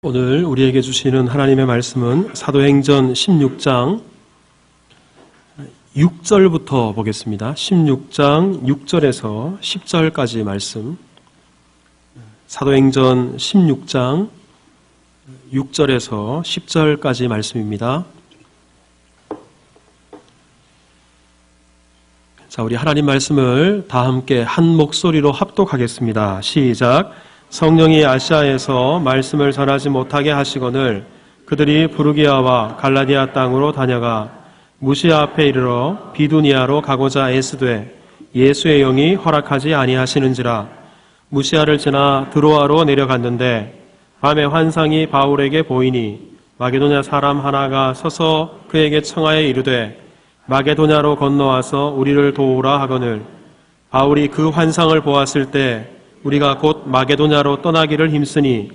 오늘 우리에게 주시는 하나님의 말씀은 사도행전 16장 6절부터 보겠습니다. 16장 6절에서 10절까지 말씀. 사도행전 16장 6절에서 10절까지 말씀입니다. 자, 우리 하나님 말씀을 다 함께 한 목소리로 합독하겠습니다. 시작. 성령이 아시아에서 말씀을 전하지 못하게 하시거늘 그들이 부르기아와 갈라디아 땅으로 다녀가 무시아 앞에 이르러 비두니아로 가고자 애쓰되 예수의 영이 허락하지 아니하시는지라. 무시아를 지나 드로아로 내려갔는데 밤에 환상이 바울에게 보이니 마게도냐 사람 하나가 서서 그에게 청하여 이르되 마게도냐로 건너와서 우리를 도우라 하거늘 바울이 그 환상을 보았을 때 우리가 곧 마게도냐로 떠나기를 힘쓰니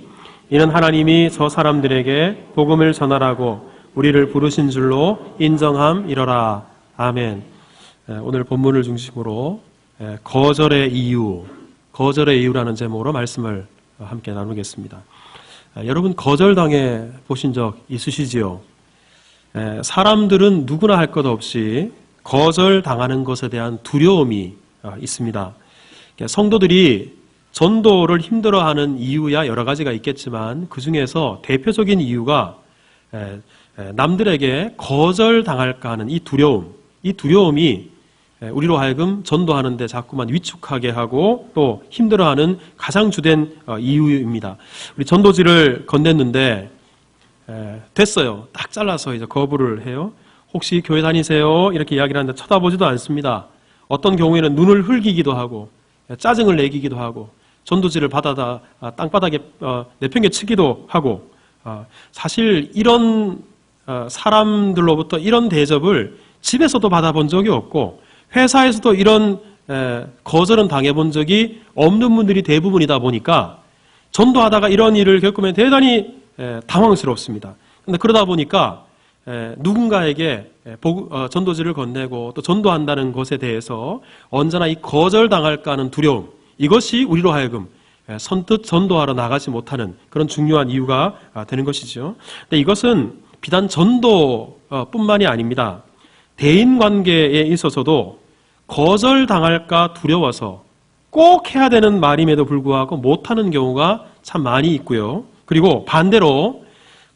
이는 하나님이 저 사람들에게 복음을 전하라고 우리를 부르신 줄로 인정함이러라. 아멘. 오늘 본문을 중심으로 거절의 이유라는 제목으로 말씀을 함께 나누겠습니다. 여러분 거절당해 보신 적 있으시지요? 사람들은 누구나 할 것 없이 거절당하는 것에 대한 두려움이 있습니다. 성도들이 전도를 힘들어하는 이유야 여러 가지가 있겠지만 그 중에서 대표적인 이유가 남들에게 거절당할까 하는 이 두려움이 우리로 하여금 전도하는데 자꾸만 위축하게 하고 또 힘들어하는 가장 주된 이유입니다. 우리 전도지를 건넸는데 됐어요. 딱 잘라서 이제 거부를 해요. 혹시 교회 다니세요? 이렇게 이야기를 하는데 쳐다보지도 않습니다. 어떤 경우에는 눈을 흘기기도 하고 짜증을 내기도 하고 전도지를 받아다 땅바닥에 내팽개치기도 하고 사실 이런 사람들로부터 이런 대접을 집에서도 받아본 적이 없고 회사에서도 이런 거절은 당해본 적이 없는 분들이 대부분이다 보니까 전도하다가 이런 일을 겪으면 대단히 당황스럽습니다. 그런데 그러다 보니까 누군가에게 전도지를 건네고 또 전도한다는 것에 대해서 언제나 이 거절당할까 하는 두려움, 이것이 우리로 하여금 선뜻 전도하러 나가지 못하는 그런 중요한 이유가 되는 것이죠. 근데 이것은 비단 전도뿐만이 아닙니다. 대인관계에 있어서도 거절당할까 두려워서 꼭 해야 되는 말임에도 불구하고 못하는 경우가 참 많이 있고요. 그리고 반대로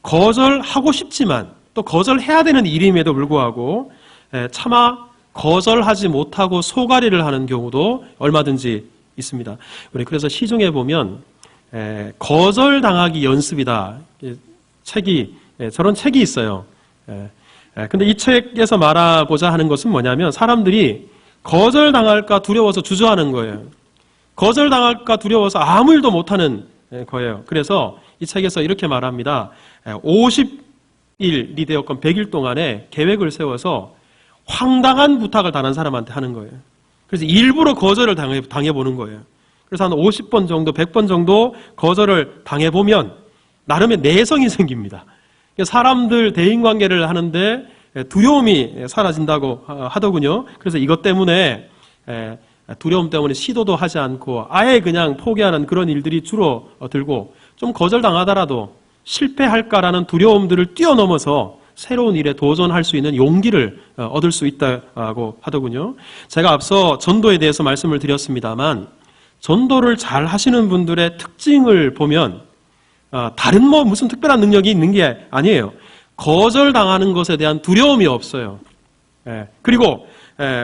거절하고 싶지만 또 거절해야 되는 일임에도 불구하고 차마 거절하지 못하고 소가리를 하는 경우도 얼마든지 있습니다. 우리 그래서 시중에 보면 거절당하기 연습이다 저런 책이 있어요. 근데 이 책에서 말하고자 하는 것은 뭐냐면 사람들이 거절당할까 두려워서 주저하는 거예요. 거절당할까 두려워서 아무 일도 못하는 거예요. 그래서 이 책에서 이렇게 말합니다. 50일이 되었건 100일 동안에 계획을 세워서 황당한 부탁을 다른 사람한테 하는 거예요. 그래서 일부러 거절을 당해보는 거예요. 그래서 한 50번 정도, 100번 정도 거절을 당해보면 나름의 내성이 생깁니다. 사람들 대인관계를 하는데 두려움이 사라진다고 하더군요. 그래서 이것 때문에 두려움 때문에 시도도 하지 않고 아예 그냥 포기하는 그런 일들이 줄어들고 좀 거절당하더라도 실패할까라는 두려움들을 뛰어넘어서 새로운 일에 도전할 수 있는 용기를 얻을 수 있다고 하더군요. 제가 앞서 전도에 대해서 말씀을 드렸습니다만 전도를 잘 하시는 분들의 특징을 보면 다른 무슨 특별한 능력이 있는 게 아니에요. 거절당하는 것에 대한 두려움이 없어요. 그리고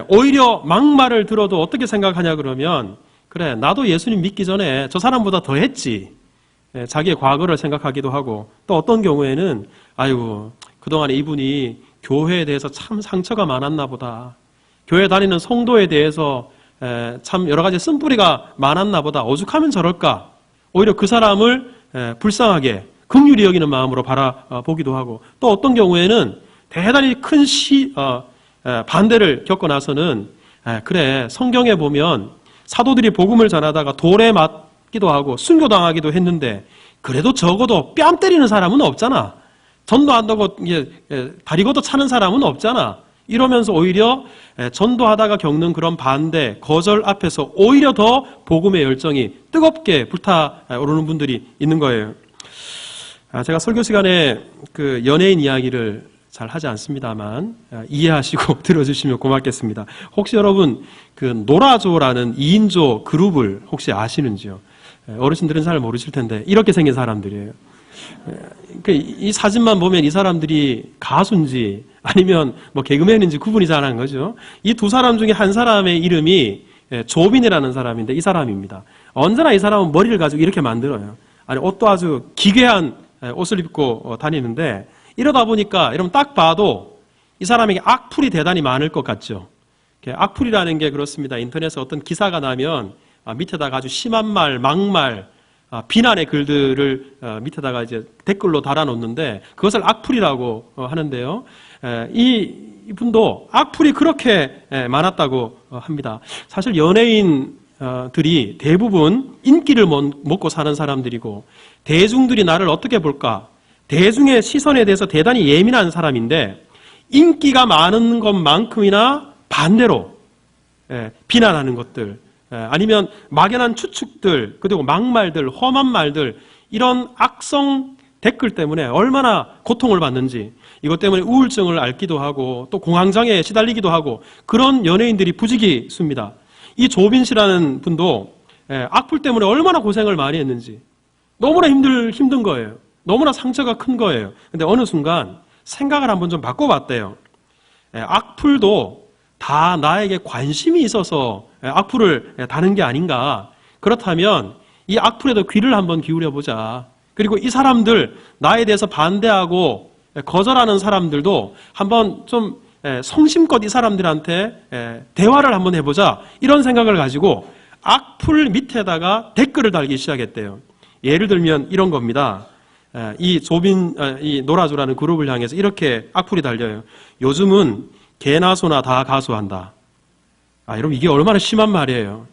오히려 막말을 들어도 어떻게 생각하냐 그러면 그래 나도 예수님 믿기 전에 저 사람보다 더 했지. 자기의 과거를 생각하기도 하고 또 어떤 경우에는 아이고 그동안에 이분이 교회에 대해서 참 상처가 많았나 보다. 교회 다니는 성도에 대해서 참 여러 가지 쓴뿌리가 많았나 보다. 오죽하면 저럴까. 오히려 그 사람을 불쌍하게 긍휼히 여기는 마음으로 바라보기도 하고 또 어떤 경우에는 대단히 큰 반대를 겪고 나서는 그래 성경에 보면 사도들이 복음을 전하다가 돌에 맞기도 하고 순교당하기도 했는데 그래도 적어도 뺨 때리는 사람은 없잖아. 전도한다고 다리 걷어 차는 사람은 없잖아. 이러면서 오히려 전도하다가 겪는 그런 반대, 거절 앞에서 오히려 더 복음의 열정이 뜨겁게 불타오르는 분들이 있는 거예요. 제가 설교 시간에 그 연예인 이야기를 잘 하지 않습니다만 이해하시고 들어주시면 고맙겠습니다. 혹시 여러분 그 노라조라는 2인조 그룹을 혹시 아시는지요? 어르신들은 잘 모르실 텐데 이렇게 생긴 사람들이에요. 이 사진만 보면 이 사람들이 가수인지 아니면 뭐 개그맨인지 구분이 잘 안 거죠. 이 두 사람 중에 한 사람의 이름이 조빈이라는 사람인데 이 사람입니다. 언제나 이 사람은 머리를 가지고 이렇게 만들어요. 아니 옷도 아주 기괴한 옷을 입고 다니는데 이러다 보니까 여러분 딱 봐도 이 사람에게 악플이 대단히 많을 것 같죠. 악플이라는 게 그렇습니다. 인터넷에 어떤 기사가 나면 밑에다가 아주 심한 말, 막말, 비난의 글들을 밑에다가 이제 댓글로 달아놓는데 그것을 악플이라고 하는데요. 이분도 악플이 그렇게 많았다고 합니다. 사실 연예인들이 대부분 인기를 먹고 사는 사람들이고 대중들이 나를 어떻게 볼까? 대중의 시선에 대해서 대단히 예민한 사람인데 인기가 많은 것만큼이나 반대로 비난하는 것들 아니면 막연한 추측들 그리고 막말들 험한 말들 이런 악성 댓글 때문에 얼마나 고통을 받는지 이것 때문에 우울증을 앓기도 하고 또 공황장애에 시달리기도 하고 그런 연예인들이 부지기수입니다. 이 조빈 씨라는 분도 악플 때문에 얼마나 고생을 많이 했는지 너무나 힘든 거예요. 너무나 상처가 큰 거예요. 근데 어느 순간 생각을 한번 좀 바꿔봤대요. 악플도 다 나에게 관심이 있어서 악플을 다는 게 아닌가. 그렇다면 이 악플에도 귀를 한번 기울여보자. 그리고 이 사람들 나에 대해서 반대하고 거절하는 사람들도 한번 좀 성심껏 이 사람들한테 대화를 한번 해보자. 이런 생각을 가지고 악플 밑에다가 댓글을 달기 시작했대요. 예를 들면 이런 겁니다. 이 조빈, 이 노라조라는 그룹을 향해서 이렇게 악플이 달려요. 요즘은 개나 소나 다 가수한다. 여러분 이게 얼마나 심한 말이에요.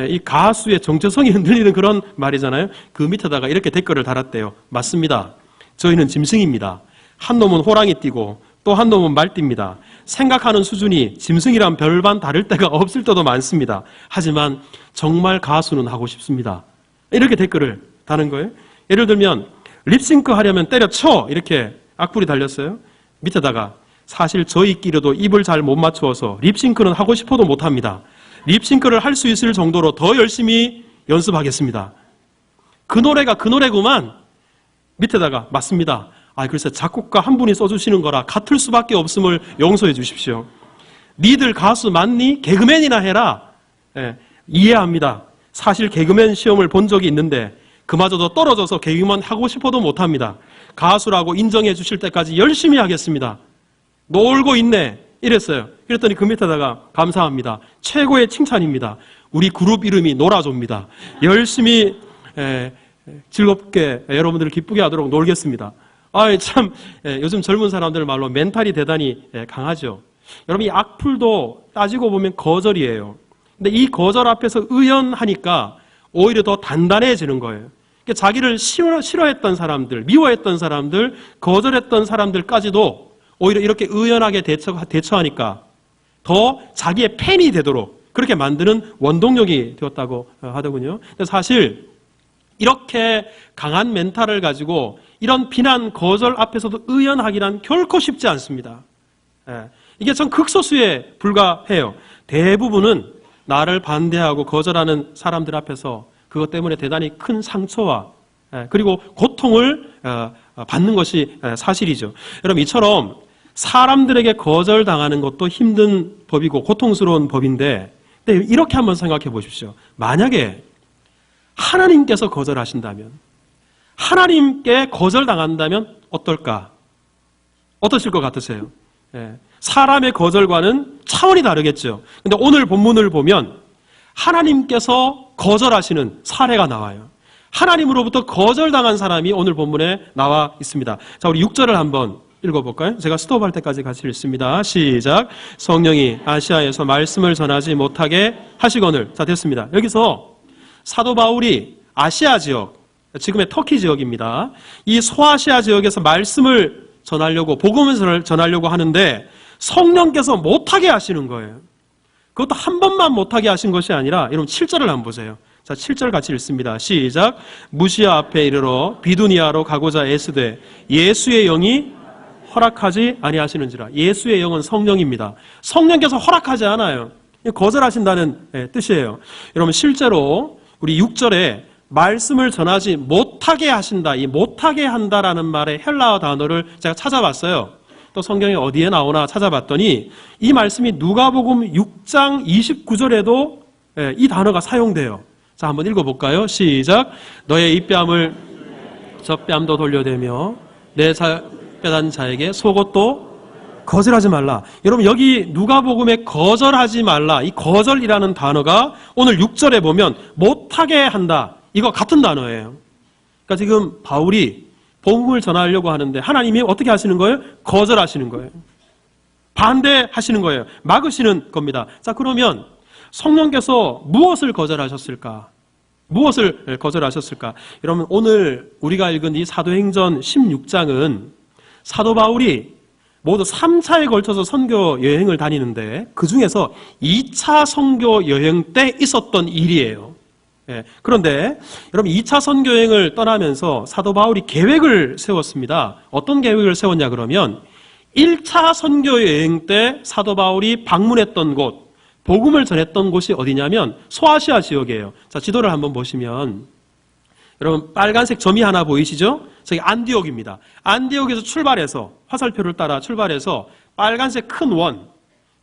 이 가수의 정체성이 흔들리는 그런 말이잖아요. 그 밑에다가 이렇게 댓글을 달았대요. 맞습니다. 저희는 짐승입니다. 한 놈은 호랑이 띠고 또 한 놈은 말띠입니다. 생각하는 수준이 짐승이랑 별반 다를 때가 없을 때도 많습니다. 하지만 정말 가수는 하고 싶습니다. 이렇게 댓글을 다는 거예요. 예를 들면 립싱크 하려면 때려쳐 이렇게 악플이 달렸어요. 밑에다가 사실 저희끼리도 입을 잘 못 맞추어서 립싱크는 하고 싶어도 못합니다. 립싱크를 할 수 있을 정도로 더 열심히 연습하겠습니다. 그 노래가 그 노래구만. 밑에다가 맞습니다. 글쎄 작곡가 한 분이 써주시는 거라 같을 수밖에 없음을 용서해 주십시오. 니들 가수 맞니? 개그맨이나 해라. 이해합니다. 사실 개그맨 시험을 본 적이 있는데 그마저도 떨어져서 개그맨 하고 싶어도 못합니다. 가수라고 인정해 주실 때까지 열심히 하겠습니다. 놀고 있네. 이랬어요. 그랬더니 그 밑에다가 감사합니다. 최고의 칭찬입니다. 우리 그룹 이름이 노라조입니다. 열심히 즐겁게 여러분들을 기쁘게 하도록 놀겠습니다. 참 요즘 젊은 사람들 말로 멘탈이 대단히 강하죠. 여러분 이 악플도 따지고 보면 거절이에요. 근데 이 거절 앞에서 의연하니까 오히려 더 단단해지는 거예요. 그러니까 자기를 싫어했던 사람들, 미워했던 사람들, 거절했던 사람들까지도 오히려 이렇게 의연하게 대처하니까 더 자기의 팬이 되도록 그렇게 만드는 원동력이 되었다고 하더군요. 근데 사실 이렇게 강한 멘탈을 가지고 이런 비난, 거절 앞에서도 의연하기란 결코 쉽지 않습니다. 이게 전 극소수에 불과해요. 대부분은 나를 반대하고 거절하는 사람들 앞에서 그것 때문에 대단히 큰 상처와 그리고 고통을 받는 것이 사실이죠. 여러분 이처럼 사람들에게 거절당하는 것도 힘든 법이고 고통스러운 법인데 근데 이렇게 한번 생각해 보십시오. 만약에 하나님께서 거절하신다면 하나님께 거절당한다면 어떨까? 어떠실 것 같으세요? 사람의 거절과는 차원이 다르겠죠. 근데 오늘 본문을 보면 하나님께서 거절하시는 사례가 나와요. 하나님으로부터 거절당한 사람이 오늘 본문에 나와 있습니다. 자, 우리 6절을 한번 읽어볼까요? 제가 스톱할 때까지 같이 읽습니다. 시작. 성령이 아시아에서 말씀을 전하지 못하게 하시거늘. 자, 됐습니다. 여기서 사도 바울이 아시아 지역, 지금의 터키 지역입니다. 이 소아시아 지역에서 말씀을 전하려고, 복음을 전하려고 하는데 성령께서 못하게 하시는 거예요. 그것도 한 번만 못하게 하신 것이 아니라 여러분 7절을 한번 보세요. 자, 7절 같이 읽습니다. 시작. 무시아 앞에 이르러 비두니아로 가고자 애쓰되 예수의 영이 허락하지 아니하시는지라. 예수의 영은 성령입니다. 성령께서 허락하지 않아요. 거절하신다는 뜻이에요. 여러분, 실제로 우리 6절에 말씀을 전하지 못하게 하신다, 이 못하게 한다라는 말의 헬라어 단어를 제가 찾아봤어요. 또 성경에 어디에 나오나 찾아봤더니 이 말씀이 누가복음 6장 29절에도 이 단어가 사용돼요. 자, 한번 읽어볼까요? 시작. 너의 이 뺨을 저 뺨도 돌려대며 내 빼단 자에게 속옷도 거절하지 말라. 여러분, 여기 누가복음에 거절하지 말라, 이 거절이라는 단어가 오늘 6절에 보면 못하게 한다, 이거 같은 단어예요. 그러니까 지금 바울이 복음을 전하려고 하는데 하나님이 어떻게 하시는 거예요? 거절하시는 거예요. 반대하시는 거예요. 막으시는 겁니다. 자, 그러면 성령께서 무엇을 거절하셨을까? 무엇을 거절하셨을까? 여러분, 오늘 우리가 읽은 이 사도행전 16장은 사도 바울이 모두 3차에 걸쳐서 선교 여행을 다니는데 그 중에서 2차 선교 여행 때 있었던 일이에요. 그런데 여러분, 2차 선교 여행을 떠나면서 사도 바울이 계획을 세웠습니다. 어떤 계획을 세웠냐 그러면 1차 선교 여행 때 사도 바울이 방문했던 곳, 복음을 전했던 곳이 어디냐면 소아시아 지역이에요. 자, 지도를 한번 보시면 여러분, 빨간색 점이 하나 보이시죠? 저기 안디옥입니다. 안디옥에서 출발해서 화살표를 따라 출발해서 빨간색 큰 원,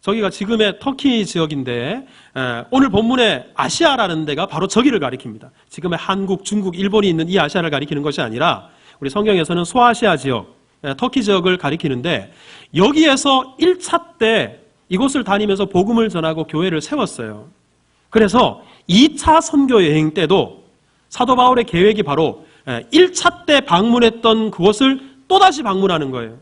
저기가 지금의 터키 지역인데 오늘 본문의 아시아라는 데가 바로 저기를 가리킵니다. 지금의 한국, 중국, 일본이 있는 이 아시아를 가리키는 것이 아니라 우리 성경에서는 소아시아 지역, 터키 지역을 가리키는데 여기에서 1차 때 이곳을 다니면서 복음을 전하고 교회를 세웠어요. 그래서 2차 선교 여행 때도 사도 바울의 계획이 바로 1차 때 방문했던 그곳을 또다시 방문하는 거예요.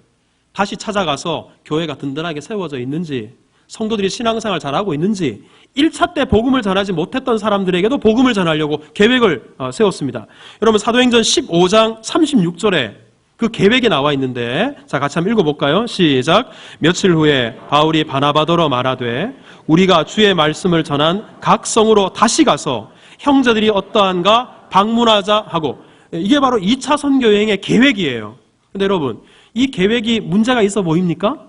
다시 찾아가서 교회가 든든하게 세워져 있는지, 성도들이 신앙생활 잘하고 있는지, 1차 때 복음을 전하지 못했던 사람들에게도 복음을 전하려고 계획을 세웠습니다. 여러분, 사도행전 15장 36절에 그 계획이 나와 있는데, 자, 같이 한번 읽어볼까요? 시작. 며칠 후에 바울이 바나바더러 말하되 우리가 주의 말씀을 전한 각 성으로 다시 가서 형제들이 어떠한가 방문하자 하고, 이게 바로 2차 선교 여행의 계획이에요. 근데 여러분, 이 계획이 문제가 있어 보입니까?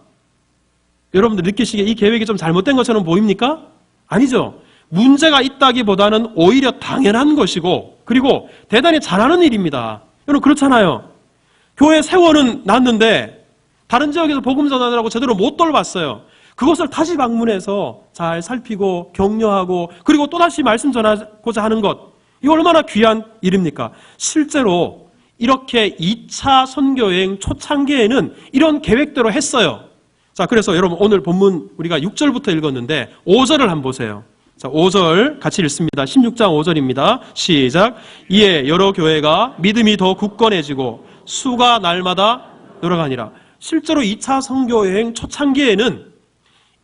여러분들 느끼시기에 이 계획이 좀 잘못된 것처럼 보입니까? 아니죠. 문제가 있다기보다는 오히려 당연한 것이고, 그리고 대단히 잘하는 일입니다. 여러분, 그렇잖아요. 교회 세워는 놨는데 다른 지역에서 복음 전하느라고 제대로 못 돌봤어요. 그것을 다시 방문해서 잘 살피고 격려하고 그리고 또다시 말씀 전하고자 하는 것, 이거 얼마나 귀한 일입니까? 실제로 이렇게 2차 선교여행 초창기에는 이런 계획대로 했어요. 자, 그래서 여러분, 오늘 본문 우리가 6절부터 읽었는데 5절을 한번 보세요. 자, 5절 같이 읽습니다. 16장 5절입니다. 시작. 이에 여러 교회가 믿음이 더 굳건해지고 수가 날마다 늘어가니라. 실제로 2차 선교여행 초창기에는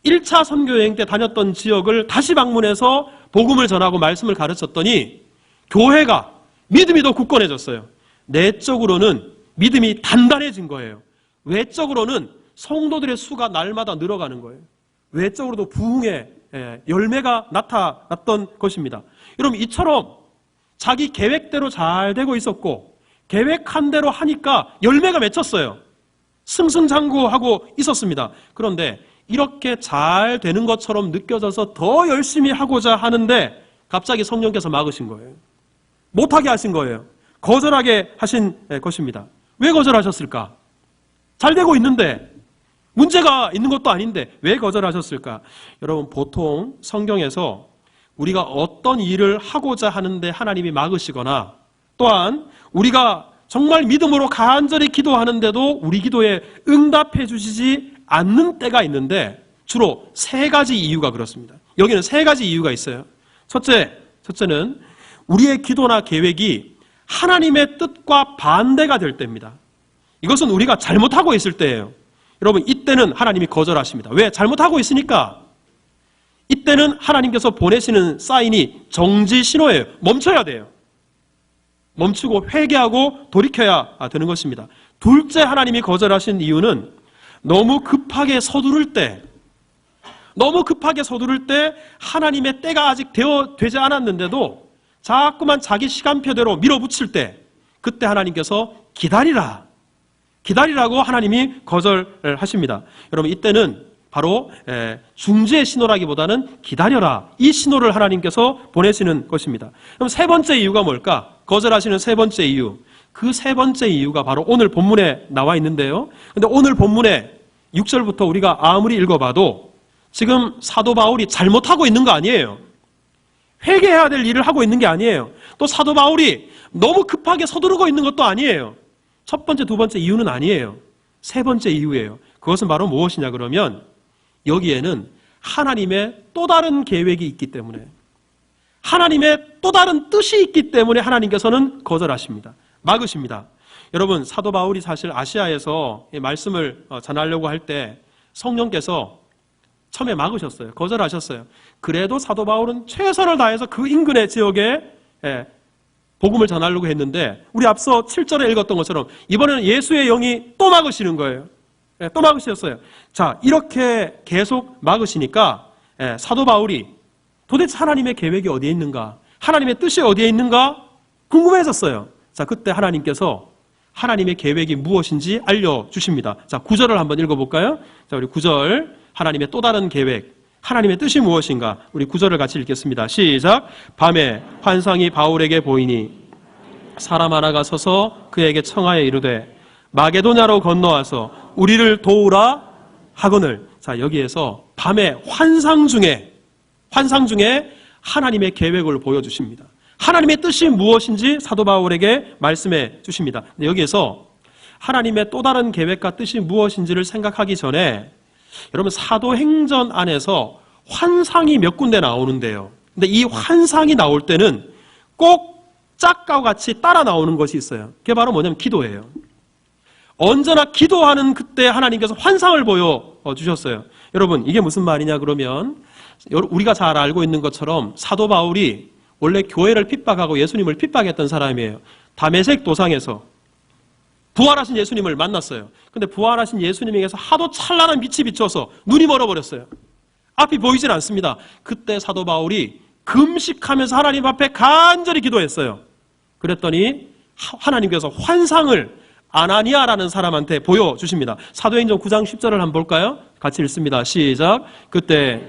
1차 선교여행 때 다녔던 지역을 다시 방문해서 복음을 전하고 말씀을 가르쳤더니 교회가 믿음이 더 굳건해졌어요. 내적으로는 믿음이 단단해진 거예요. 외적으로는 성도들의 수가 날마다 늘어가는 거예요. 외적으로도 부흥의 열매가 나타났던 것입니다. 여러분, 이처럼 자기 계획대로 잘 되고 있었고 계획한 대로 하니까 열매가 맺혔어요. 승승장구하고 있었습니다. 그런데 이렇게 잘 되는 것처럼 느껴져서 더 열심히 하고자 하는데 갑자기 성령께서 막으신 거예요. 못하게 하신 거예요. 거절하게 하신 것입니다. 왜 거절하셨을까? 잘 되고 있는데, 문제가 있는 것도 아닌데 왜 거절하셨을까? 여러분, 보통 성경에서 우리가 어떤 일을 하고자 하는데 하나님이 막으시거나, 또한 우리가 정말 믿음으로 간절히 기도하는데도 우리 기도에 응답해 주시지 않는 때가 있는데 주로 3가지 이유가 그렇습니다. 여기는 3가지 이유가 있어요. 첫째는 우리의 기도나 계획이 하나님의 뜻과 반대가 될 때입니다. 이것은 우리가 잘못하고 있을 때예요. 여러분, 이때는 하나님이 거절하십니다. 왜? 잘못하고 있으니까. 이때는 하나님께서 보내시는 사인이 정지 신호예요. 멈춰야 돼요. 멈추고 회개하고 돌이켜야 되는 것입니다. 둘째, 하나님이 거절하신 이유는 너무 급하게 서두를 때 하나님의 때가 아직 되지 않았는데도 자꾸만 자기 시간표대로 밀어붙일 때 그때 하나님께서 기다리라고 하나님이 거절을 하십니다. 여러분 이때는 바로 중재의 신호라기보다는 기다려라, 이 신호를 하나님께서 보내시는 것입니다. 그럼 세 번째 이유가 뭘까? 거절하시는 세 번째 이유, 그 세 번째 이유가 바로 오늘 본문에 나와 있는데요. 근데 오늘 본문에 6절부터 우리가 아무리 읽어봐도 지금 사도 바울이 잘못하고 있는 거 아니에요. 회개해야 될 일을 하고 있는 게 아니에요. 또 사도 바울이 너무 급하게 서두르고 있는 것도 아니에요. 첫 번째, 두 번째 이유는 아니에요. 세 번째 이유예요. 그것은 바로 무엇이냐 그러면 여기에는 하나님의 또 다른 계획이 있기 때문에, 하나님의 또 다른 뜻이 있기 때문에 하나님께서는 거절하십니다. 막으십니다. 여러분, 사도 바울이 사실 아시아에서 말씀을 전하려고 할 때 성령께서 처음에 막으셨어요. 거절하셨어요. 그래도 사도 바울은 최선을 다해서 그 인근의 지역에 복음을 전하려고 했는데 우리 앞서 7절에 읽었던 것처럼 이번에는 예수의 영이 또 막으시는 거예요. 또 막으셨어요. 자, 이렇게 계속 막으시니까 사도 바울이 도대체 하나님의 계획이 어디에 있는가, 하나님의 뜻이 어디에 있는가 궁금해졌어요. 자, 그때 하나님께서 하나님의 계획이 무엇인지 알려주십니다. 자, 9절을 한번 읽어볼까요? 자, 우리 9절, 하나님의 또 다른 계획, 하나님의 뜻이 무엇인가? 우리 9절을 같이 읽겠습니다. 시작. 밤에 환상이 바울에게 보이니 사람 하나가 서서 그에게 청하여 이르되 마게도냐로 건너와서 우리를 도우라 하거늘. 자, 여기에서 밤에 환상 중에 하나님의 계획을 보여주십니다. 하나님의 뜻이 무엇인지 사도 바울에게 말씀해 주십니다. 여기에서 하나님의 또 다른 계획과 뜻이 무엇인지를 생각하기 전에 여러분, 사도행전 안에서 환상이 몇 군데 나오는데요. 근데 이 환상이 나올 때는 꼭 짝과 같이 따라 나오는 것이 있어요. 그게 바로 뭐냐면 기도예요. 언제나 기도하는 그때 하나님께서 환상을 보여주셨어요. 여러분, 이게 무슨 말이냐 그러면 우리가 잘 알고 있는 것처럼 사도 바울이 원래 교회를 핍박하고 예수님을 핍박했던 사람이에요. 다메섹 도상에서 부활하신 예수님을 만났어요. 근데 부활하신 예수님에게서 하도 찬란한 빛이 비춰서 눈이 멀어버렸어요. 앞이 보이질 않습니다. 그때 사도 바울이 금식하면서 하나님 앞에 간절히 기도했어요. 그랬더니 하나님께서 환상을 아나니아라는 사람한테 보여주십니다. 사도행전 9장 10절을 한번 볼까요? 같이 읽습니다. 시작. 그때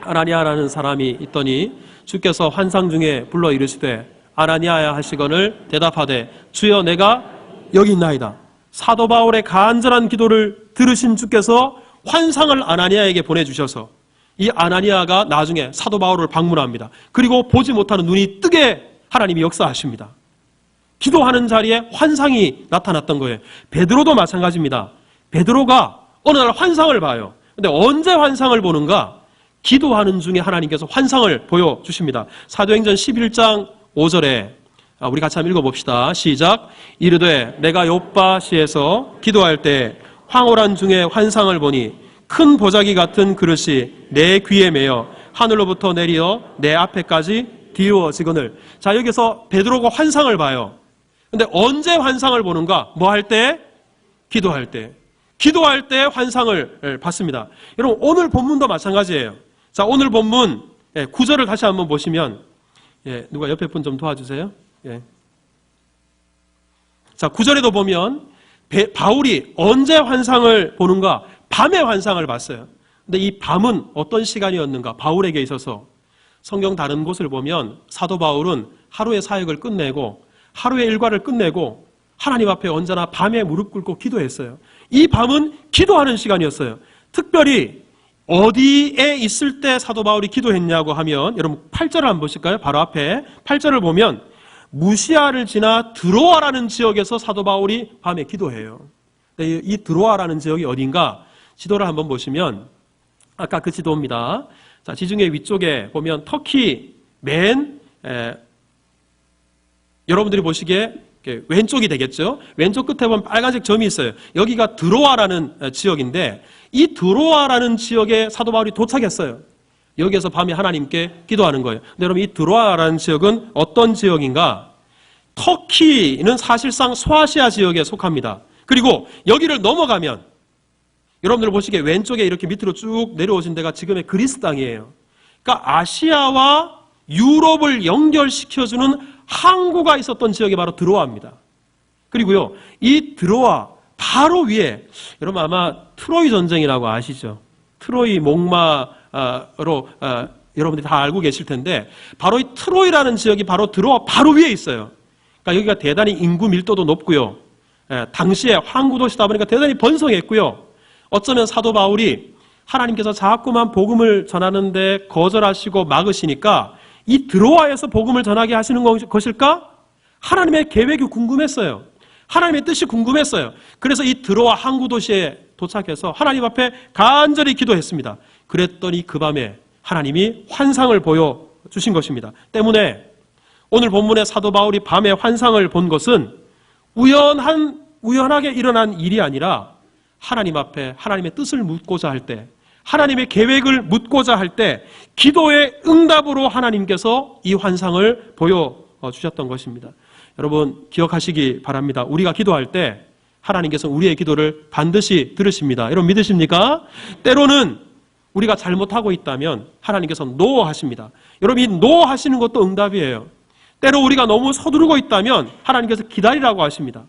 아나니아라는 사람이 있더니 주께서 환상 중에 불러 이르시되 아나니아야 하시거늘 대답하되 주여 내가 여기 있나이다. 사도 바울의 간절한 기도를 들으신 주께서 환상을 아나니아에게 보내주셔서 이 아나니아가 나중에 사도 바울을 방문합니다. 그리고 보지 못하는 눈이 뜨게 하나님이 역사하십니다. 기도하는 자리에 환상이 나타났던 거예요. 베드로도 마찬가지입니다. 베드로가 어느 날 환상을 봐요. 근데 언제 환상을 보는가? 기도하는 중에 하나님께서 환상을 보여주십니다. 사도행전 11장 5절에 우리 같이 한번 읽어봅시다. 시작. 이르되 내가 요빠시에서 기도할 때 황홀한 중에 환상을 보니 큰 보자기 같은 그릇이 내 귀에 매여 하늘로부터 내리어 내 앞에까지 뒤워지거늘. 자, 여기서 베드로가 환상을 봐요. 근데 언제 환상을 보는가? 뭐 할 때? 기도할 때. 기도할 때 환상을 봤습니다. 여러분, 오늘 본문도 마찬가지예요. 자, 오늘 본문 9절을 다시 한번 보시면, 누가 옆에 분 좀 도와주세요. 자, 9절에도 보면 바울이 언제 환상을 보는가? 밤에 환상을 봤어요. 근데 이 밤은 어떤 시간이었는가? 바울에게 있어서 성경 다른 곳을 보면 사도 바울은 하루의 사역을 끝내고 하루의 일과를 끝내고 하나님 앞에 언제나 밤에 무릎 꿇고 기도했어요. 이 밤은 기도하는 시간이었어요. 특별히 어디에 있을 때 사도 바울이 기도했냐고 하면 여러분 8절을 한번 보실까요? 바로 앞에 8절을 보면 무시아를 지나 드로아라는 지역에서 사도 바울이 밤에 기도해요. 이 드로아라는 지역이 어딘가 지도를 한번 보시면 아까 그 지도입니다. 자, 지중해 위쪽에 보면 터키 여러분들이 보시기에 왼쪽이 되겠죠. 왼쪽 끝에 보면 빨간색 점이 있어요. 여기가 드로아라는 지역인데 이 드로아라는 지역에 사도 바울이 도착했어요. 여기에서 밤에 하나님께 기도하는 거예요. 근데 여러분, 이 드로아라는 지역은 어떤 지역인가? 터키는 사실상 소아시아 지역에 속합니다. 그리고 여기를 넘어가면 여러분들 보시기에 왼쪽에 이렇게 밑으로 쭉 내려오신 데가 지금의 그리스 땅이에요. 그러니까 아시아와 유럽을 연결시켜주는 항구가 있었던 지역이 바로 드로아입니다. 그리고요, 이 드로아 바로 위에, 여러분 아마 트로이 전쟁이라고 아시죠? 트로이 목마로 여러분들이 다 알고 계실 텐데, 바로 이 트로이라는 지역이 바로 드로아 바로 위에 있어요. 그러니까 여기가 대단히 인구 밀도도 높고요. 당시에 항구 도시다 보니까 대단히 번성했고요. 어쩌면 사도 바울이 하나님께서 자꾸만 복음을 전하는데 거절하시고 막으시니까 이 드로아에서 복음을 전하게 하시는 것일까? 하나님의 계획이 궁금했어요. 하나님의 뜻이 궁금했어요. 그래서 이 드로아 항구 도시에 도착해서 하나님 앞에 간절히 기도했습니다. 그랬더니 그 밤에 하나님이 환상을 보여주신 것입니다. 때문에 오늘 본문의 사도 바울이 밤에 환상을 본 것은 우연하게 일어난 일이 아니라 하나님 앞에 하나님의 뜻을 묻고자 할 때, 하나님의 계획을 묻고자 할 때 기도의 응답으로 하나님께서 이 환상을 보여주셨던 것입니다. 여러분 기억하시기 바랍니다. 우리가 기도할 때 하나님께서 우리의 기도를 반드시 들으십니다. 여러분 믿으십니까? 때로는 우리가 잘못하고 있다면 하나님께서 노 하십니다. 여러분 이 노 하시는 것도 응답이에요. 때로 우리가 너무 서두르고 있다면 하나님께서 기다리라고 하십니다.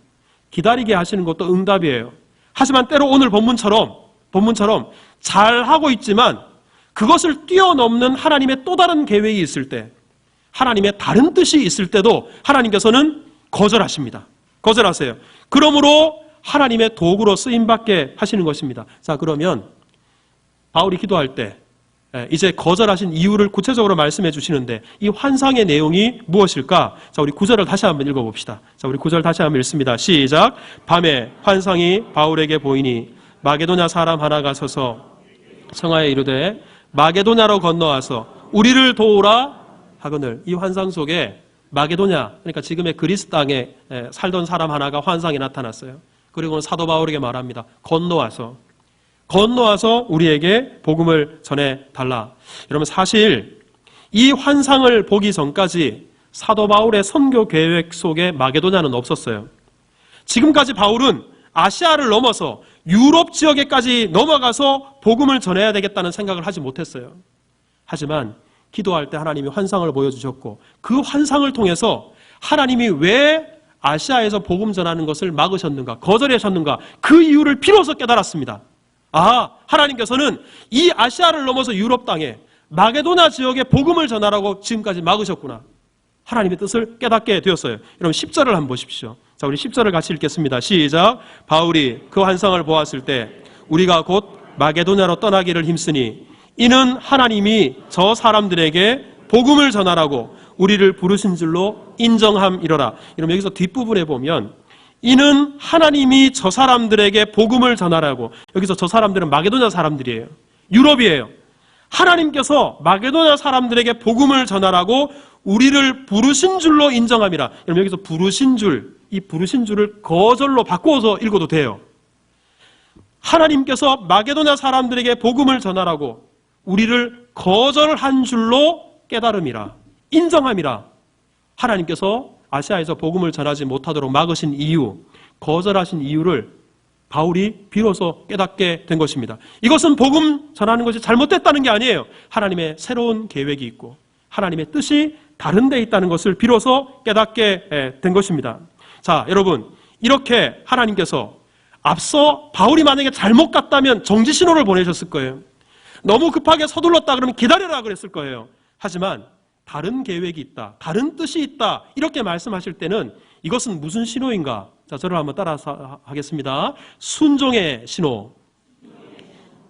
기다리게 하시는 것도 응답이에요. 하지만 때로 오늘 본문처럼 잘하고 있지만 그것을 뛰어넘는 하나님의 또 다른 계획이 있을 때, 하나님의 다른 뜻이 있을 때도 하나님께서는 거절하십니다. 거절하세요. 그러므로 하나님의 도구로 쓰임받게 하시는 것입니다. 자, 그러면 바울이 기도할 때 이제 거절하신 이유를 구체적으로 말씀해 주시는데 이 환상의 내용이 무엇일까? 자, 우리 9절을 다시 한번 읽어봅시다. 자, 우리 9절 다시 한번 읽습니다. 시작. 밤에 환상이 바울에게 보이니 마게도냐 사람 하나가 서서 청하에 이르되 마게도냐로 건너와서 우리를 도우라 하거늘. 이 환상 속에 마게도냐, 그러니까 지금의 그리스 땅에 살던 사람 하나가 환상에 나타났어요. 그리고 사도 바울에게 말합니다. 건너와서 우리에게 복음을 전해달라. 여러분 사실 이 환상을 보기 전까지 사도 바울의 선교 계획 속에 마게도냐는 없었어요. 지금까지 바울은 아시아를 넘어서 유럽 지역에까지 넘어가서 복음을 전해야 되겠다는 생각을 하지 못했어요. 하지만 기도할 때 하나님이 환상을 보여주셨고 그 환상을 통해서 하나님이 왜 아시아에서 복음 전하는 것을 막으셨는가, 거절하셨는가, 그 이유를 비로소 깨달았습니다. 하나님께서는 이 아시아를 넘어서 유럽 땅에 마게도냐 지역에 복음을 전하라고 지금까지 막으셨구나. 하나님의 뜻을 깨닫게 되었어요. 여러분 10절을 한번 보십시오. 자, 우리 10절을 같이 읽겠습니다. 시작. 바울이 그 환상을 보았을 때 우리가 곧 마게도냐로 떠나기를 힘쓰니 이는 하나님이 저 사람들에게 복음을 전하라고 우리를 부르신 줄로 인정함이로라. 여러분 여기서 뒷부분에 보면 이는 하나님이 저 사람들에게 복음을 전하라고, 여기서 저 사람들은 마게도냐 사람들이에요. 유럽이에요. 하나님께서 마게도냐 사람들에게 복음을 전하라고 우리를 부르신 줄로 인정함이라. 여러분 여기서 부르신 줄, 이 부르신 줄을 거절로 바꿔서 읽어도 돼요. 하나님께서 마게도냐 사람들에게 복음을 전하라고 우리를 거절한 줄로 깨달음이라, 인정함이라. 하나님께서 아시아에서 복음을 전하지 못하도록 막으신 이유, 거절하신 이유를 바울이 비로소 깨닫게 된 것입니다. 이것은 복음 전하는 것이 잘못됐다는 게 아니에요. 하나님의 새로운 계획이 있고 하나님의 뜻이 다른 데 있다는 것을 비로소 깨닫게 된 것입니다. 자, 여러분 이렇게 하나님께서 앞서 바울이 만약에 잘못 갔다면 정지 신호를 보내셨을 거예요. 너무 급하게 서둘렀다 그러면 기다려라 그랬을 거예요. 하지만 다른 계획이 있다, 다른 뜻이 있다 이렇게 말씀하실 때는 이것은 무슨 신호인가? 자, 저를 한번 따라서 하겠습니다. 순종의 신호.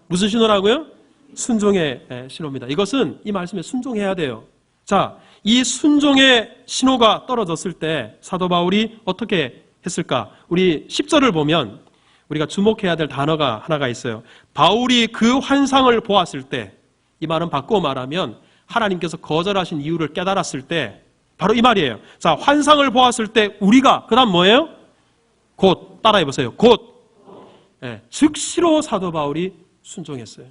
무슨 신호라고요? 순종의 신호입니다. 이것은 이 말씀에 순종해야 돼요. 자, 이 순종의 신호가 떨어졌을 때 사도 바울이 어떻게 했을까? 우리 10절을 보면 우리가 주목해야 될 단어가 하나가 있어요. 바울이 그 환상을 보았을 때, 이 말은 바꾸어 말하면 하나님께서 거절하신 이유를 깨달았을 때 바로 이 말이에요. 자, 환상을 보았을 때 우리가, 그 다음 뭐예요? 곧, 따라해보세요. 곧. 즉시로 사도 바울이 순종했어요.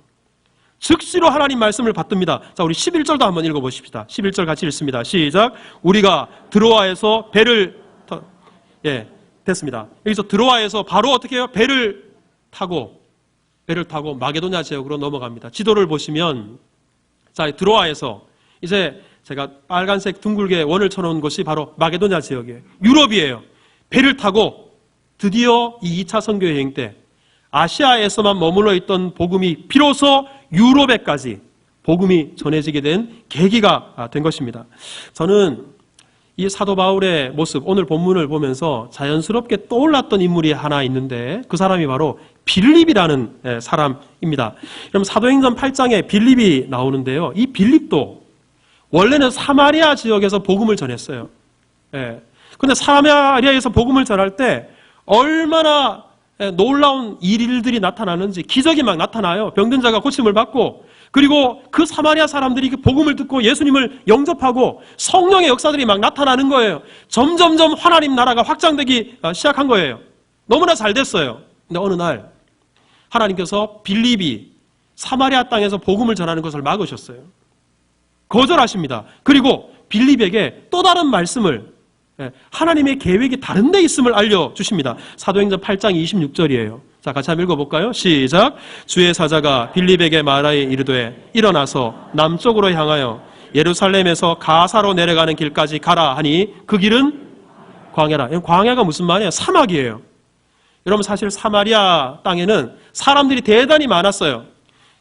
즉시로 하나님 말씀을 받듭니다. 자, 우리 11절도 한번 읽어보십시다. 11절 같이 읽습니다. 시작. 우리가 드로아에서 배를 됐습니다. 여기서 드로아에서 바로 어떻게 해요? 배를 타고 마게도냐 지역으로 넘어갑니다. 지도를 보시면 자, 드로아에서 이제 제가 빨간색 둥글게 원을 쳐놓은 곳이 바로 마게도냐 지역이에요. 유럽이에요. 배를 타고 드디어 이 2차 선교 여행 때 아시아에서만 머물러 있던 복음이 비로소 유럽에까지 복음이 전해지게 된 계기가 된 것입니다. 저는 이 사도 바울의 모습, 오늘 본문을 보면서 자연스럽게 떠올랐던 인물이 하나 있는데 그 사람이 바로 빌립이라는 사람입니다. 그럼 사도행전 8장에 빌립이 나오는데요. 이 빌립도 원래는 사마리아 지역에서 복음을 전했어요. 그런데 사마리아에서 복음을 전할 때 얼마나 놀라운 일들이 나타나는지, 기적이 막 나타나요. 병든 자가 고침을 받고, 그리고 그 사마리아 사람들이 그 복음을 듣고 예수님을 영접하고 성령의 역사들이 막 나타나는 거예요. 점점점 하나님 나라가 확장되기 시작한 거예요. 너무나 잘 됐어요. 근데 어느 날 하나님께서 빌립이 사마리아 땅에서 복음을 전하는 것을 막으셨어요. 거절하십니다. 그리고 빌립에게 또 다른 말씀을, 하나님의 계획이 다른 데 있음을 알려주십니다. 사도행전 8장 26절이에요. 자, 같이 한번 읽어볼까요? 시작. 주의 사자가 빌립에게 말하여 이르되 일어나서 남쪽으로 향하여 예루살렘에서 가사로 내려가는 길까지 가라 하니 그 길은 광야라. 광야가 무슨 말이에요? 사막이에요. 여러분, 사실 사마리아 땅에는 사람들이 대단히 많았어요.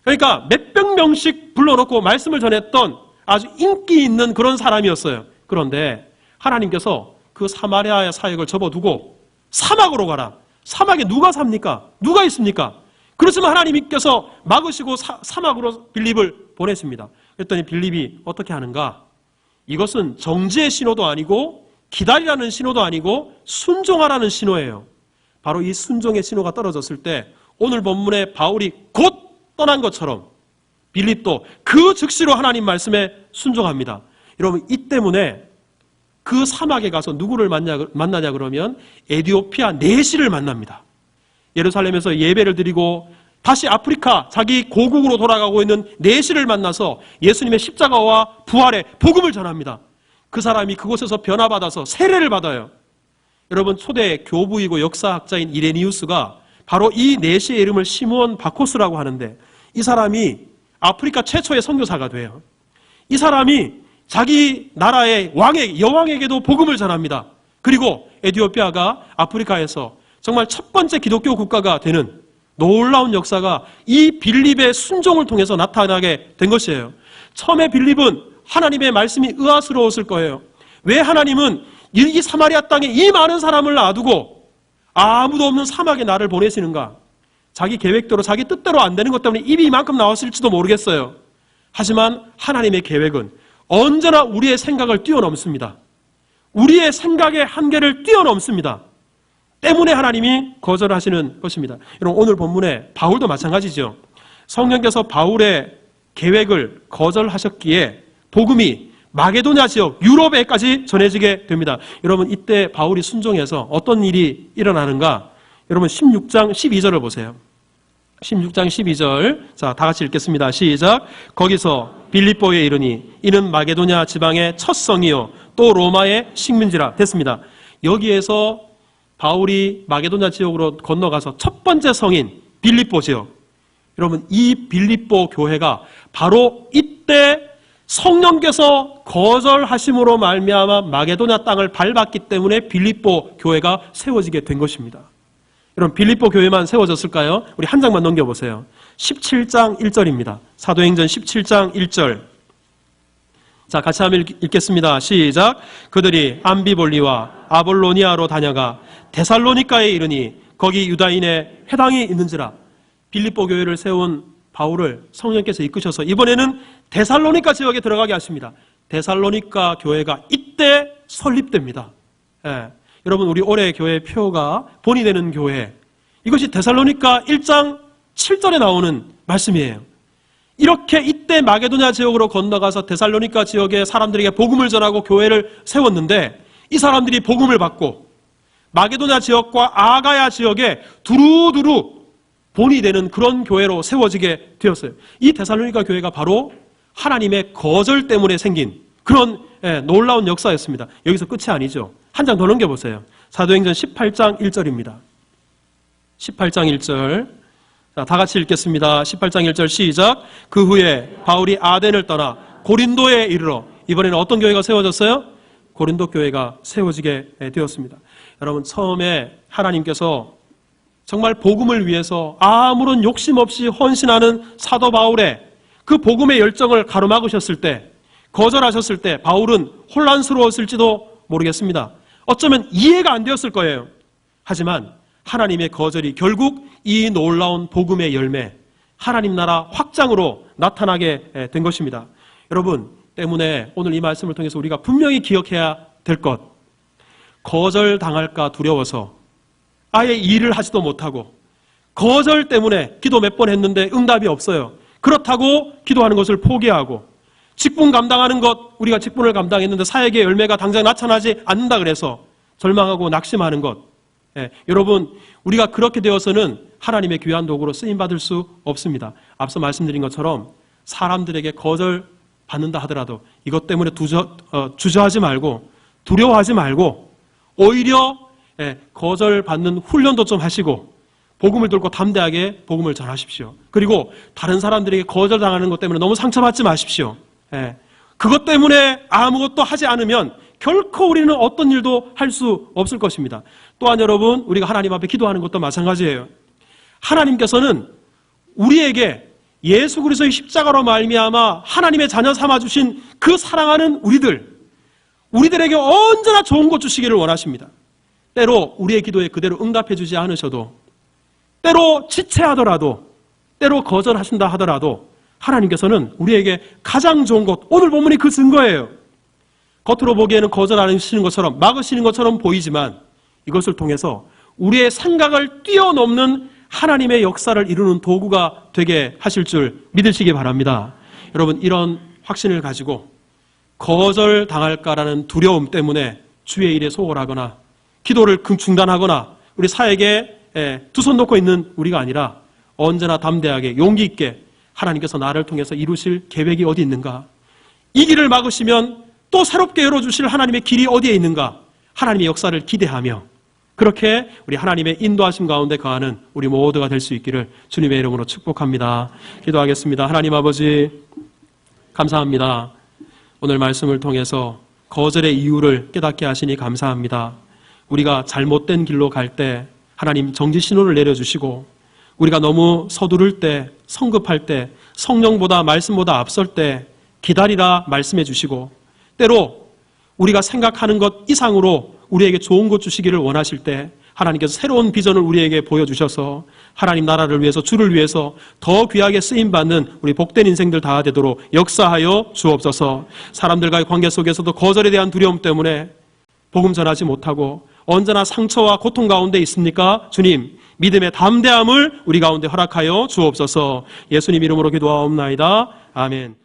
그러니까 몇백 명씩 불러놓고 말씀을 전했던 아주 인기 있는 그런 사람이었어요. 그런데 하나님께서 그 사마리아의 사역을 접어두고 사막으로 가라. 사막에 누가 삽니까? 누가 있습니까? 그렇지만 하나님께서 막으시고 사막으로 빌립을 보냈습니다. 그랬더니 빌립이 어떻게 하는가? 이것은 정지의 신호도 아니고 기다리라는 신호도 아니고 순종하라는 신호예요. 바로 이 순종의 신호가 떨어졌을 때 오늘 본문에 바울이 곧 떠난 것처럼 빌립도 그 즉시로 하나님 말씀에 순종합니다. 여러분, 이 때문에 그 사막에 가서 누구를 만나냐 그러면 에티오피아 내시를 만납니다. 예루살렘에서 예배를 드리고 다시 아프리카 자기 고국으로 돌아가고 있는 내시를 만나서 예수님의 십자가와 부활의 복음을 전합니다. 그 사람이 그곳에서 변화받아서 세례를 받아요. 여러분, 초대 교부이고 역사학자인 이레니우스가 바로 이 내시의 이름을 시므온 바코스라고 하는데 이 사람이 아프리카 최초의 선교사가 돼요. 이 사람이 자기 나라의 여왕에게도 복음을 전합니다. 그리고 에티오피아가 아프리카에서 정말 첫 번째 기독교 국가가 되는 놀라운 역사가 이 빌립의 순종을 통해서 나타나게 된 것이에요. 처음에 빌립은 하나님의 말씀이 의아스러웠을 거예요. 왜 하나님은 이 사마리아 땅에 이 많은 사람을 놔두고 아무도 없는 사막에 나를 보내시는가? 자기 계획대로 자기 뜻대로 안 되는 것 때문에 입이 이만큼 나왔을지도 모르겠어요. 하지만 하나님의 계획은 언제나 우리의 생각을 뛰어넘습니다. 우리의 생각의 한계를 뛰어넘습니다. 때문에 하나님이 거절하시는 것입니다. 여러분, 오늘 본문에 바울도 마찬가지죠. 성령께서 바울의 계획을 거절하셨기에 복음이 마게도냐 지역, 유럽에까지 전해지게 됩니다. 여러분, 이때 바울이 순종해서 어떤 일이 일어나는가? 여러분, 16장 12절을 보세요. 16장 12절. 자, 다 같이 읽겠습니다. 시작. 거기서 빌립보에 이르니 이는 마게도냐 지방의 첫 성이요 또 로마의 식민지라. 됐습니다. 여기에서 바울이 마게도냐 지역으로 건너가서 첫 번째 성인 빌립보 지역. 여러분, 이 빌립보 교회가 바로 이때 성령께서 거절하심으로 말미암아 마게도냐 땅을 밟았기 때문에 빌립보 교회가 세워지게 된 것입니다. 여러분, 빌립보 교회만 세워졌을까요? 우리 한 장만 넘겨보세요. 17장 1절입니다. 사도행전 17장 1절. 자, 같이 한번 읽겠습니다. 시작. 그들이 암비볼리와 아볼로니아로 다녀가 데살로니가에 이르니 거기 유다인의 회당이 있는지라. 빌립보 교회를 세운 바울을 성령께서 이끄셔서 이번에는 데살로니가 지역에 들어가게 하십니다. 데살로니가 교회가 이때 설립됩니다. 여러분, 우리 올해 교회 표가 본이 되는 교회, 이것이 데살로니가 1장 7절에 나오는 말씀이에요. 이렇게 이때 마게도냐 지역으로 건너가서 데살로니가 지역의 사람들에게 복음을 전하고 교회를 세웠는데 이 사람들이 복음을 받고 마게도냐 지역과 아가야 지역에 두루두루 본이 되는 그런 교회로 세워지게 되었어요. 이 데살로니가 교회가 바로 하나님의 거절 때문에 생긴 그런 놀라운 역사였습니다. 여기서 끝이 아니죠. 한 장 더 넘겨보세요. 사도행전 18장 1절입니다. 18장 1절. 자, 다 같이 읽겠습니다. 18장 1절 시작. 그 후에 바울이 아덴을 떠나 고린도에 이르러 이번에는 어떤 교회가 세워졌어요? 고린도 교회가 세워지게 되었습니다. 여러분, 처음에 하나님께서 정말 복음을 위해서 아무런 욕심 없이 헌신하는 사도 바울의 그 복음의 열정을 가로막으셨을 때, 거절하셨을 때 바울은 혼란스러웠을지도 모르겠습니다. 어쩌면 이해가 안 되었을 거예요. 하지만 하나님의 거절이 결국 이 놀라운 복음의 열매, 하나님 나라 확장으로 나타나게 된 것입니다. 여러분, 때문에 오늘 이 말씀을 통해서 우리가 분명히 기억해야 될 것, 거절당할까 두려워서 아예 일을 하지도 못하고 거절 때문에 기도 몇 번 했는데 응답이 없어요. 그렇다고 기도하는 것을 포기하고 직분 감당하는 것, 우리가 직분을 감당했는데 사역의 열매가 당장 나타나지 않는다 그래서 절망하고 낙심하는 것. 여러분, 우리가 그렇게 되어서는 하나님의 귀한 도구로 쓰임받을 수 없습니다. 앞서 말씀드린 것처럼 사람들에게 거절받는다 하더라도 이것 때문에 주저하지 말고 두려워하지 말고 오히려 거절받는 훈련도 좀 하시고 복음을 들고 담대하게 복음을 전하십시오. 그리고 다른 사람들에게 거절당하는 것 때문에 너무 상처받지 마십시오. 그것 때문에 아무것도 하지 않으면 결코 우리는 어떤 일도 할 수 없을 것입니다. 또한 여러분, 우리가 하나님 앞에 기도하는 것도 마찬가지예요. 하나님께서는 우리에게 예수 그리스도의 십자가로 말미암아 하나님의 자녀 삼아주신 그 사랑하는 우리들에게 언제나 좋은 것 주시기를 원하십니다. 때로 우리의 기도에 그대로 응답해 주지 않으셔도, 때로 지체하더라도, 때로 거절하신다 하더라도 하나님께서는 우리에게 가장 좋은 것, 오늘 본문이 그 증거예요. 겉으로 보기에는 거절하시는 것처럼, 막으시는 것처럼 보이지만 이것을 통해서 우리의 생각을 뛰어넘는 하나님의 역사를 이루는 도구가 되게 하실 줄 믿으시기 바랍니다. 여러분, 이런 확신을 가지고 거절당할까라는 두려움 때문에 주의 일에 소홀하거나 기도를 중단하거나 우리 사역에 두 손 놓고 있는 우리가 아니라 언제나 담대하게 용기 있게 하나님께서 나를 통해서 이루실 계획이 어디 있는가, 이 길을 막으시면 또 새롭게 열어주실 하나님의 길이 어디에 있는가, 하나님의 역사를 기대하며 그렇게 우리 하나님의 인도하심 가운데 거하는 우리 모두가 될 수 있기를 주님의 이름으로 축복합니다. 기도하겠습니다. 하나님 아버지, 감사합니다. 오늘 말씀을 통해서 거절의 이유를 깨닫게 하시니 감사합니다. 우리가 잘못된 길로 갈 때 하나님 정지 신호를 내려주시고, 우리가 너무 서두를 때, 성급할 때, 성령보다 말씀보다 앞설 때 기다리라 말씀해 주시고, 때로 우리가 생각하는 것 이상으로 우리에게 좋은 것 주시기를 원하실 때 하나님께서 새로운 비전을 우리에게 보여주셔서 하나님 나라를 위해서, 주를 위해서 더 귀하게 쓰임받는 우리 복된 인생들 다 되도록 역사하여 주옵소서. 사람들과의 관계 속에서도 거절에 대한 두려움 때문에 복음 전하지 못하고 언제나 상처와 고통 가운데 있습니까? 주님, 믿음의 담대함을 우리 가운데 허락하여 주옵소서. 예수님 이름으로 기도하옵나이다. 아멘.